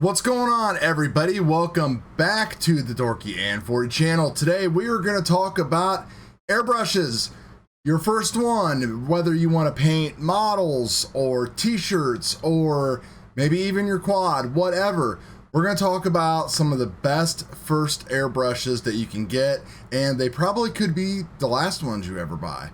What's going on, everybody? Welcome back to the Dorky and 40 channel. Today we are going to talk about airbrushes. Your first one, whether you want to paint models or t-shirts or maybe even your quad, whatever. We're going to talk about some of the best first airbrushes that you can get, and they probably could be the last ones you ever buy.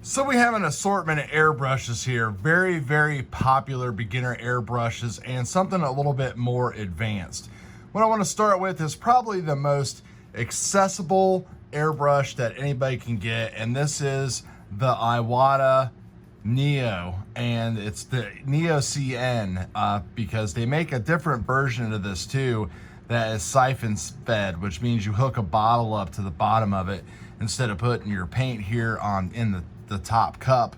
So we have an assortment of airbrushes here, very popular beginner airbrushes and something a little bit more advanced. What I want to start with is probably the most accessible airbrush that anybody can get, and this is the Iwata Neo, and it's the Neo CN because they make a different version of this too that is siphon fed, which means you hook a bottle up to the bottom of it instead of putting your paint here in the top cup.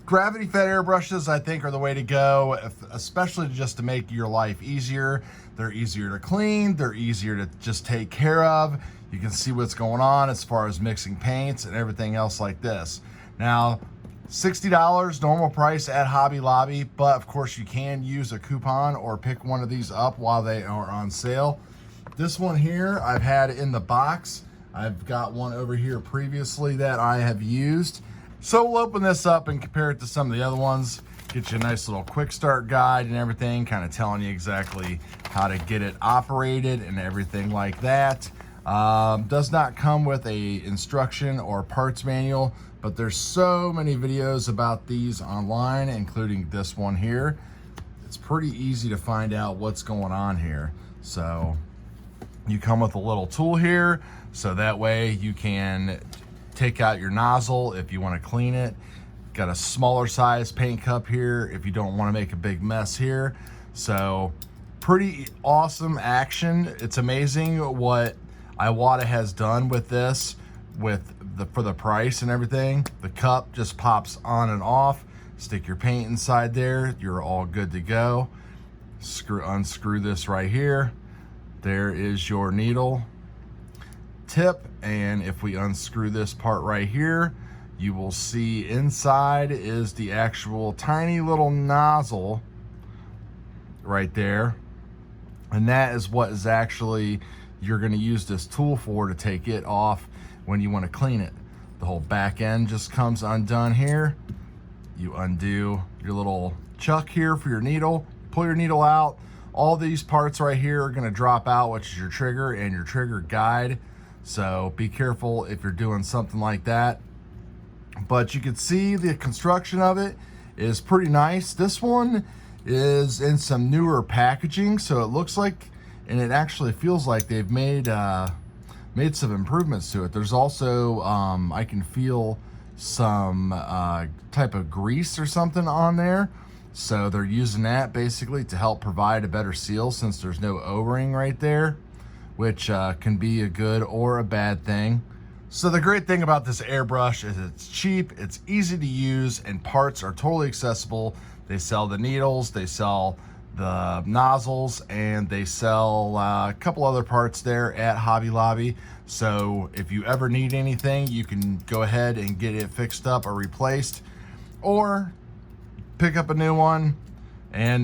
Gravity fed airbrushes, I think, are the way to go, especially just to make your life easier. They're easier to clean, they're easier to just take care of. You can see what's going on as far as mixing paints and everything else like this. Now, $60 normal price at Hobby Lobby, but of course you can use a coupon or pick one of these up while they are on sale. This one here I've had in the box. I've got one over here previously that I have used. So we'll open this up and compare it to some of the other ones. Get you a nice little quick start guide and everything, kind of telling you exactly how to get it operated and everything like that. Does not come with a instruction or parts manual, but there's so many videos about these online, including this one here. It's pretty easy to find out what's going on here. So you come with a little tool here, so that way you can take out your nozzle if you want to clean it. Got a smaller size paint cup here if you don't want to make a big mess here. So pretty awesome action. It's amazing what Iwata has done with this, for the price and everything. The cup just pops on and off. Stick your paint inside there, you're all good to go. Unscrew this right here. There is your needle tip, and if we unscrew this part right here, you will see inside is the actual tiny little nozzle right there, and that is what is actually you're going to use this tool for, to take it off when you want to clean it. The whole back end just comes undone here. You undo your little chuck here for your needle, pull your needle out. All these parts right here are going to drop out, which is your trigger and your trigger guide. So be careful if you're doing something like that. But you can see the construction of it is pretty nice. This one is in some newer packaging, so it looks like, and it actually feels like they've made some improvements to it. There's also, I can feel some type of grease or something on there. So they're using that basically to help provide a better seal, since there's no O-ring right there, which can be a good or a bad thing. So the great thing about this airbrush is it's cheap, it's easy to use, and parts are totally accessible. They sell the needles, they sell the nozzles, and they sell a couple other parts there at Hobby Lobby. So if you ever need anything, you can go ahead and get it fixed up or replaced, or pick up a new one. And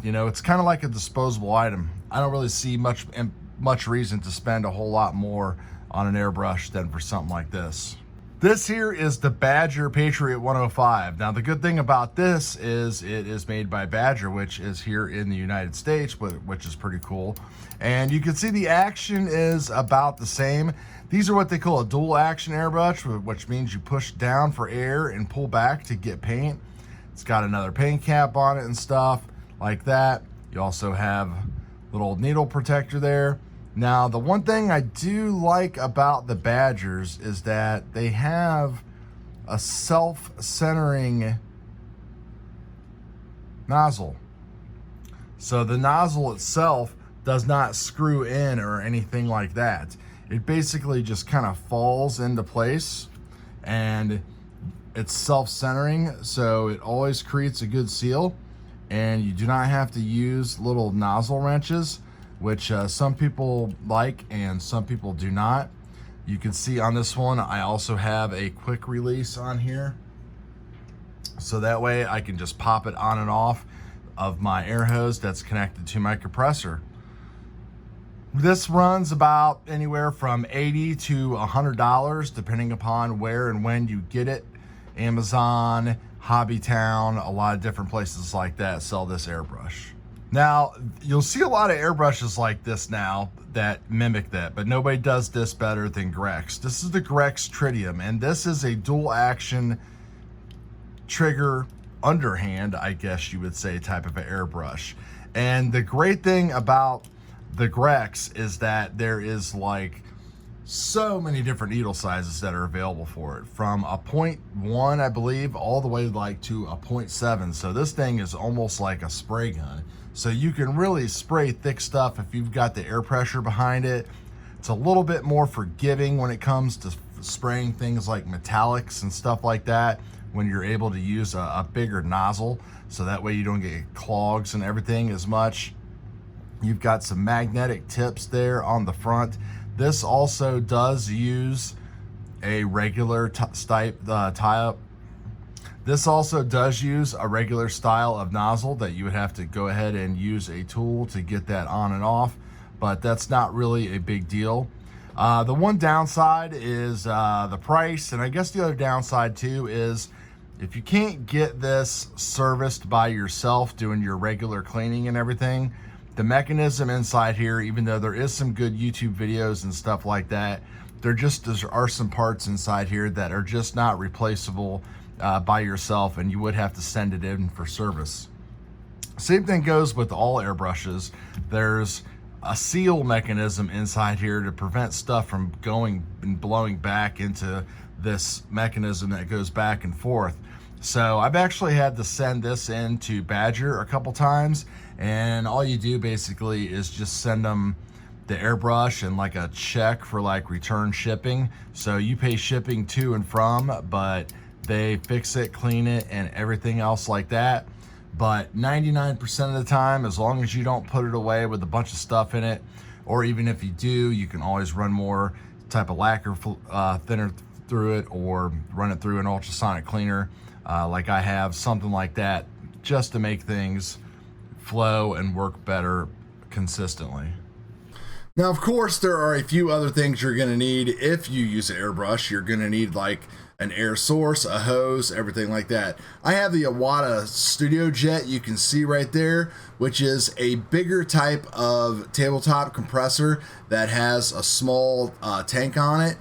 you know, it's kind of like a disposable item. I don't really see much reason to spend a whole lot more on an airbrush than for something like this. This here is the Badger Patriot 105. Now the good thing about this is it is made by Badger, which is here in the United States, which is pretty cool. And you can see the action is about the same. These are what they call a dual action airbrush, which means you push down for air and pull back to get paint. It's got another paint cap on it and stuff like that. You also have little needle protector there. Now, the one thing I do like about the Badgers is that they have a self-centering nozzle. So the nozzle itself does not screw in or anything like that. It basically just kind of falls into place, and it's self-centering, so it always creates a good seal, and you do not have to use little nozzle wrenches. which some people like and some people do not. You can see on this one, I also have a quick release on here. So that way I can just pop it on and off of my air hose that's connected to my compressor. This runs about anywhere from $80 to $100, depending upon where and when you get it. Amazon, Hobbytown, a lot of different places like that sell this airbrush. Now, you'll see a lot of airbrushes like this now that mimic that, but nobody does this better than Grex. This is the Grex Tritium, and this is a dual action trigger underhand, I guess you would say, type of an airbrush. And the great thing about the Grex is that there is like so many different needle sizes that are available for it, from a 0.1, I believe, all the way like to a 0.7. So this thing is almost like a spray gun. So you can really spray thick stuff if you've got the air pressure behind it. It's a little bit more forgiving when it comes to spraying things like metallics and stuff like that, when you're able to use a bigger nozzle, so that way you don't get clogs and everything as much. You've got some magnetic tips there on the front. This also does use a regular tie-up. This also does use a regular style of nozzle that you would have to go ahead and use a tool to get that on and off, but that's not really a big deal. The one downside is the price, and I guess the other downside too is if you can't get this serviced by yourself doing your regular cleaning and everything, the mechanism inside here, even though there is some good YouTube videos and stuff like that, there are some parts inside here that are just not replaceable by yourself, and you would have to send it in for service. Same thing goes with all airbrushes. There's a seal mechanism inside here to prevent stuff from going and blowing back into this mechanism that goes back and forth. So I've actually had to send this in to Badger a couple times, and all you do basically is just send them the airbrush and like a check for like return shipping. So you pay shipping to and from, but they fix it, clean it, and everything else like that. But 99% of the time, as long as you don't put it away with a bunch of stuff in it, or even if you do, you can always run more type of lacquer thinner through it, or run it through an ultrasonic cleaner like I have, something like that, just to make things flow and work better consistently. Now, of course, there are a few other things you're going to need if you use an airbrush. You're going to need like an air source, a hose, everything like that. I have the Iwata Studio Jet, you can see right there, which is a bigger type of tabletop compressor that has a small tank on it.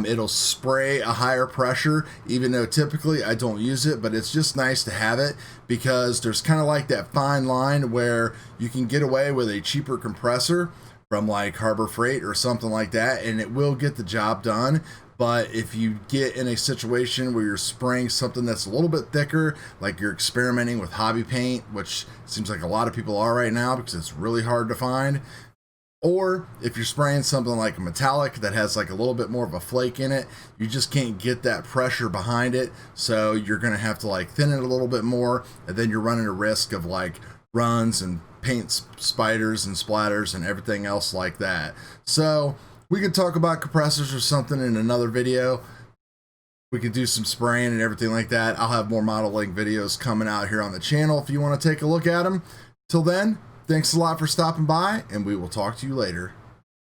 It'll spray a higher pressure, even though typically I don't use it, but it's just nice to have it because there's kind of like that fine line where you can get away with a cheaper compressor from like Harbor Freight or something like that, and it will get the job done. But if you get in a situation where you're spraying something that's a little bit thicker, like you're experimenting with hobby paint, which seems like a lot of people are right now because it's really hard to find, or if you're spraying something like a metallic that has like a little bit more of a flake in it, you just can't get that pressure behind it, so you're gonna have to like thin it a little bit more, and then you're running a risk of like runs and paint spiders and splatters and everything else like that. So we could talk about compressors or something in another video. We could do some spraying and everything like that. I'll have more modeling videos coming out here on the channel if you want to take a look at them. Till then, thanks a lot for stopping by, and we will talk to you later.